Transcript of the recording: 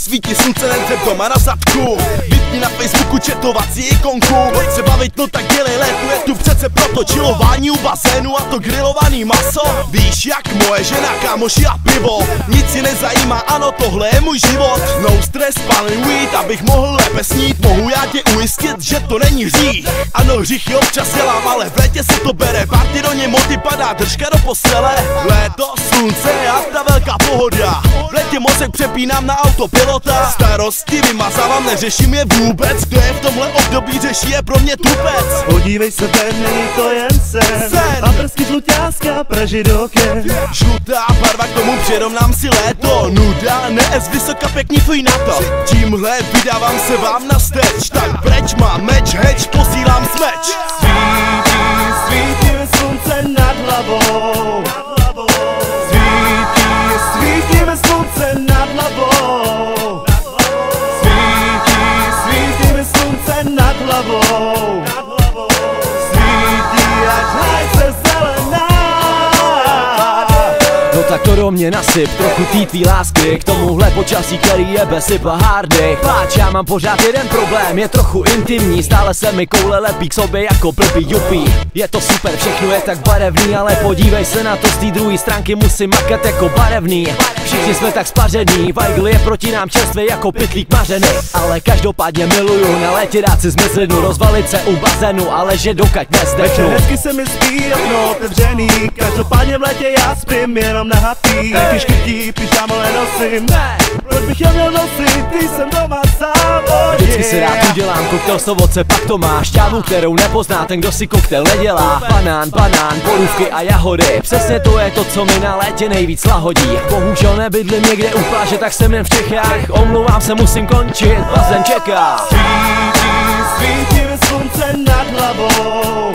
svítí slunce, nedřep doma na zadku. Vypni na Facebooku četovací ikonku. Pojď se bavit, no tak dělej létu, je tu přece proto čilování u bazénu a to grilovaný maso. Víš jak moje žena, kámoši a pivo, nic si nezajímá, ano tohle je můj život. No stress, palím weed, abych mohl lépe snít. Mohu já tě ujistit, že to není hřích. Ano, hříchy občas dělám, ale v létě se to bere. Party do němoty padá, držka do postele. Léto, slunce a ta velká pohoda. V létě mozek přepínám na autopilota. Starosti vymazávám, neřeším je vůbec. Kdo je v tomhle období řeší, je pro mě tupec. Podívej se ven, není to jen sen. A prsky žluťáska praží do oken. Žlutá barva, k tomu přirovnám si léto. Nuda, ne vysoka, pěkný fuj na to. Tímhle vydávám se vám na steč. Tak preč mám meč, heč, posílám smeč. Svítí, svítí slunce nad hlavou. Svítí, svítíme slunce nad hlavou. Svítí, svítíme slunce nad hlavou. Svítí, až hajce zelená. No tak to do mě nasyp, trochu tý tvý lásky k tomuhle počasí, který je bez sypa hardych. Páč, já mám pořád jeden problém, je trochu intimní. Stále se mi koule lepí k sobě jako blbý jupí. Je to super, všechno je tak barevný, ale podívej se na to z té druhé stránky, musím makat jako barevný. Všichni jsme tak spaření, Weigl je proti nám čerstvý jako pytlík mařený. Ale každopádně miluju na létě dát si zmrzlinu, rozvalit se u bazénu, ale že dokud nezdechnu. Hezky se mi spí, okno otevřený. Každopádně v létě já spím jenom na hatý. Ty škrtí, pyžamo nenosím. Proč bych je měl nosit, ty jsem doma sám. Vždycky si rád udělám koktel z ovoce, pak to má šťávu, kterou nepozná ten, kdo si koktel nedělá. Banán, banán, borůvky a jahody, přesně to je to, co mi na létě nejvíc lahodí. Bohužel nebydlím někde u pláže, tak jsem jen v Čechách. Omlouvám se, musím končit, bazén čeká. Svítí, svítí slunce nad hlavou.